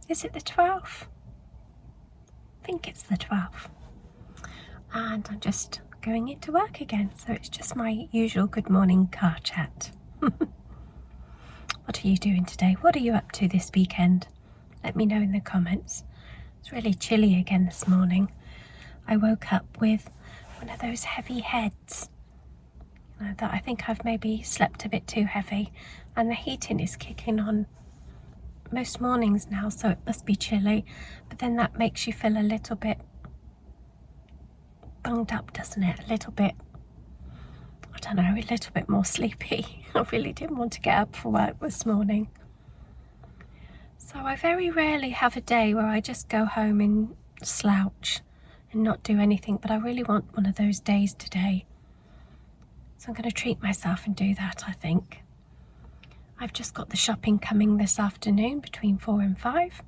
Is it the 12th? I think it's the 12th. And I'm just going into work again, so it's just my usual good morning car chat. What are you doing today? What are you up to this weekend? Let me know in the comments. It's really chilly again this morning. I woke up with one of those heavy heads. That I think I've maybe slept a bit too heavy, and the heating is kicking on most mornings now, so it must be chilly, but then that makes you feel a little bit bunged up, doesn't it? A little bit, I don't know, a little bit more sleepy. I really didn't want to get up for work this morning. So I very rarely have a day where I just go home and slouch and not do anything, but I really want one of those days today. So I'm going to treat myself and do that, I think. I've just got the shopping coming this afternoon between 4 and 5.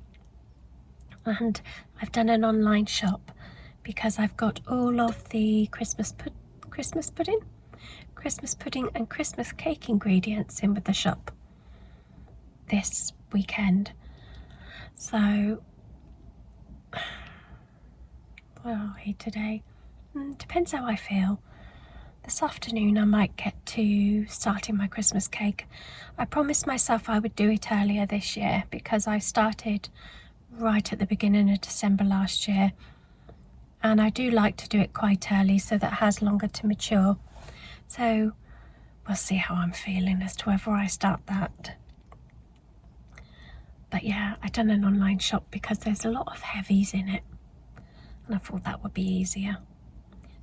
And I've done an online shop because I've got all of the Christmas pudding and Christmas cake ingredients in with the shop this weekend. So, where are we today? Depends how I feel. This afternoon I might get to starting my Christmas cake. I promised myself I would do it earlier this year because I started right at the beginning of December last year, and I do like to do it quite early so that it has longer to mature. So we'll see how I'm feeling as to whether I start that. But yeah, I've done an online shop because there's a lot of heavies in it, and I thought that would be easier.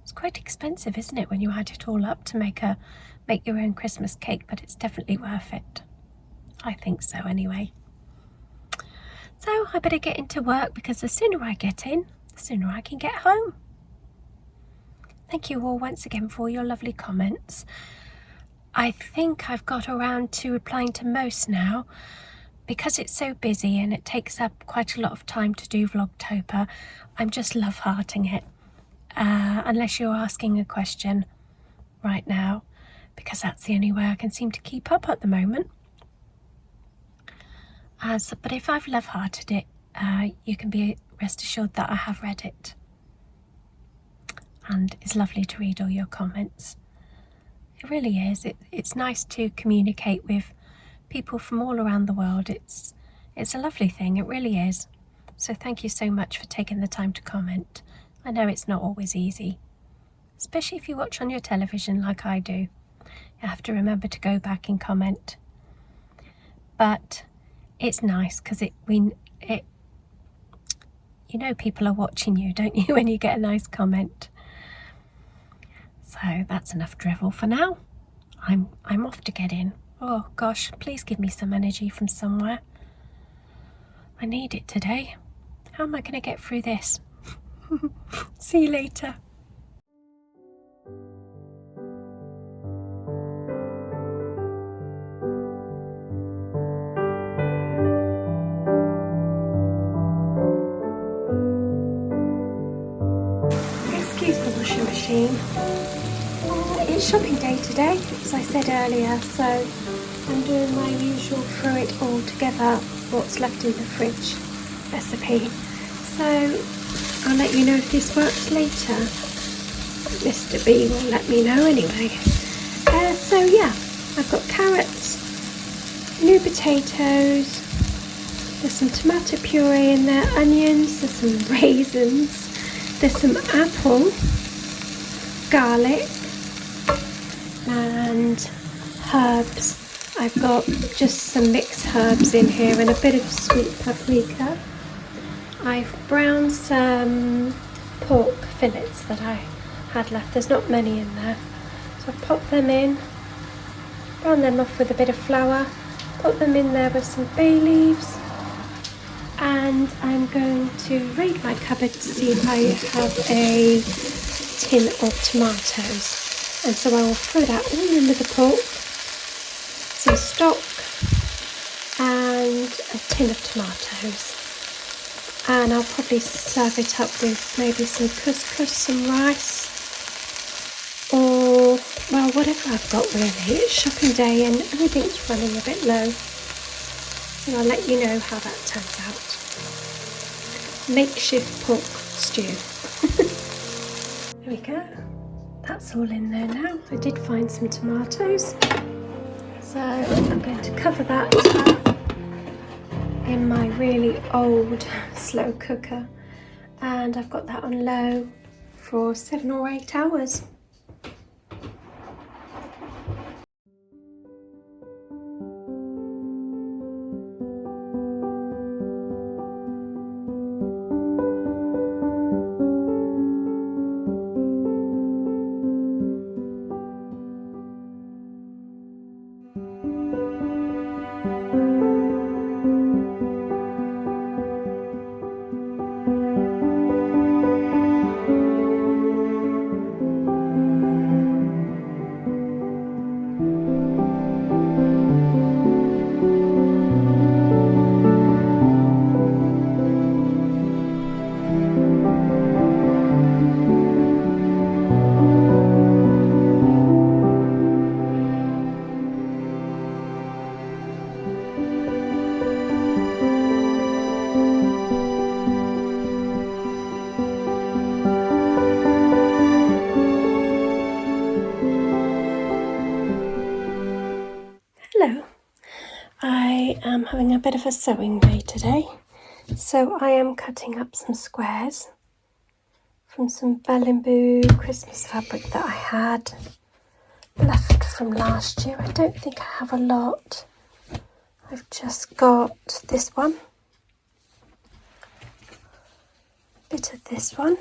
It's quite expensive, isn't it, when you add it all up to make your own Christmas cake, but it's definitely worth it. I think so anyway. So I better get into work because the sooner I get in, the sooner I can get home. Thank you all once again for your lovely comments. I think I've got around to replying to most now. Because it's so busy and it takes up quite a lot of time to do Vlogtober, I'm just love-hearting it. Unless you're asking a question right now, because that's the only way I can seem to keep up at the moment. But if I've love-hearted it, you can be rest assured that I have read it. And it's lovely to read all your comments. It really is. It's nice to communicate with people from all around the world. It's a lovely thing, it really is. So thank you so much for taking the time to comment. I know it's not always easy, especially if you watch on your television like I do. You have to remember to go back and comment. But it's nice because you know people are watching you, don't you, when you get a nice comment. So that's enough drivel for now. I'm off to get in. Oh gosh, please give me some energy from somewhere. I need it today. How am I going to get through this? See you later. Excuse the washing machine. It's shopping day today, as I said earlier, so I'm doing my usual throw it all together what's left in the fridge recipe. So I'll let you know if this works later. Mr. B will let me know anyway. So yeah, I've got carrots, new potatoes, there's some tomato puree in there, onions, there's some raisins, there's some apple, garlic and herbs. I've got just some mixed herbs in here and a bit of sweet paprika. I've browned some pork fillets that I had left. There's not many in there. So I've popped them in, brown them off with a bit of flour, put them in there with some bay leaves, and I'm going to raid my cupboard to see if I have a tin of tomatoes. And so I will throw that all in with the pork, some stock, and a tin of tomatoes. And I'll probably serve it up with maybe some couscous, some rice, or, well, whatever I've got really. It's shopping day and everything's running a bit low. And I'll let you know how that turns out. makeshift pork stew. There we go. That's all in there now. I did find some tomatoes, so I'm going to cover that in my really old slow cooker, and I've got that on low for 7 or 8 hours. Hello, I am having a bit of a sewing day today, so I am cutting up some squares from some Belle Christmas fabric that I had left from last year. I don't think I have a lot. I've just got this one, a bit of this one,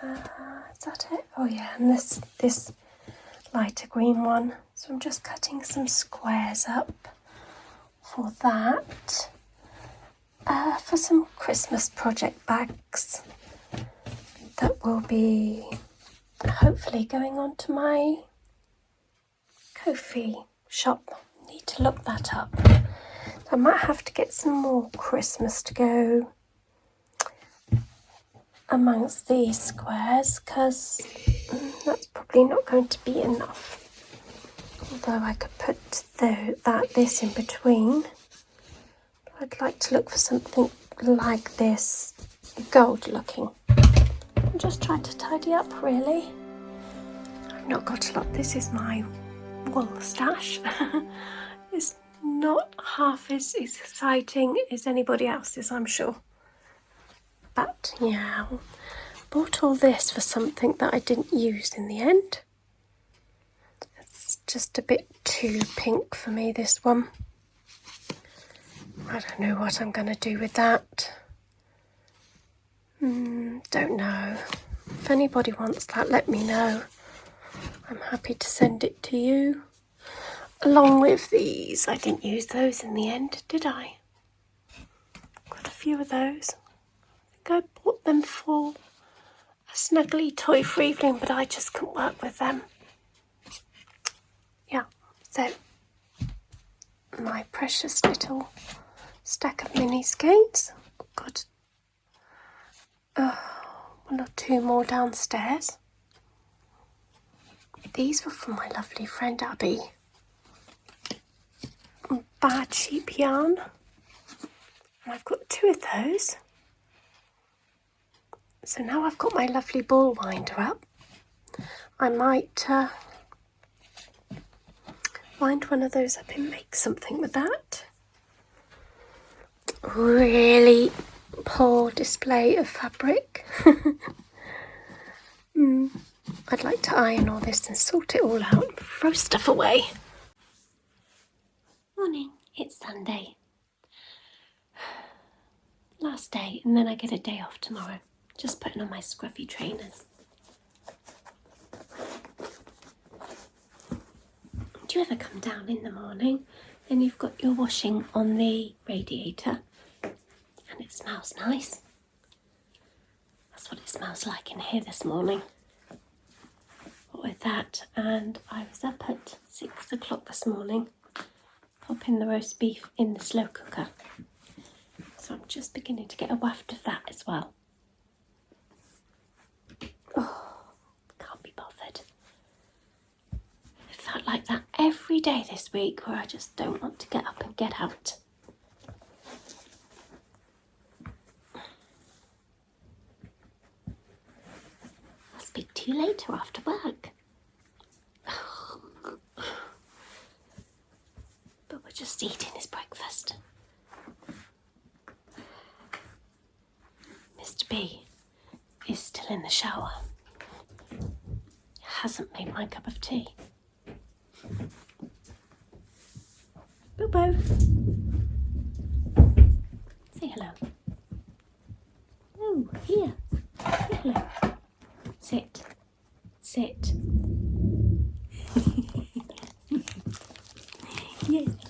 is that it? Oh yeah, and this lighter green one. So I'm just cutting some squares up for that, for some Christmas project bags that will be hopefully going on to my Ko-fi shop. Need to look that up. So I might have to get some more Christmas to go amongst these squares, because that's probably not going to be enough. Although I could put this in between. I'd like to look for something like this, gold looking. I'm just trying to tidy up really. I've not got a lot. This is my wool stash. It's not half as exciting as anybody else's, I'm sure. But yeah, bought all this for something that I didn't use in the end. It's just a bit too pink for me, this one. I don't know what I'm going to do with that. Don't know. If anybody wants that, let me know. I'm happy to send it to you. Along with these. I didn't use those in the end, did I? Got a few of those. I think I bought them for a snuggly toy for Evelyn, but I just couldn't work with them. Yeah, so my precious little stack of mini skates. Got 1 or 2 more downstairs. These were from my lovely friend Abby. Bad sheep yarn. And I've got 2 of those. So now I've got my lovely ball winder up. I might wind one of those up and make something with that. Really poor display of fabric. I'd like to iron all this and sort it all out and throw stuff away. Morning, it's Sunday. Last day, and then I get a day off tomorrow. Just putting on my scruffy trainers. Do you ever come down in the morning and you've got your washing on the radiator and it smells nice? That's what it smells like in here this morning. But with that, and I was up at 6 o'clock this morning, popping the roast beef in the slow cooker. So I'm just beginning to get a waft of that as well. Oh, can't be bothered. felt like that every day this week, where I just don't want to get up and get out. Must be too late or after work. But we're just eating his breakfast. Mr. B is still in the shower. Hasn't made my cup of tea. Bobo. Say hello. Oh, here. Say hello. Sit. Sit. Yes.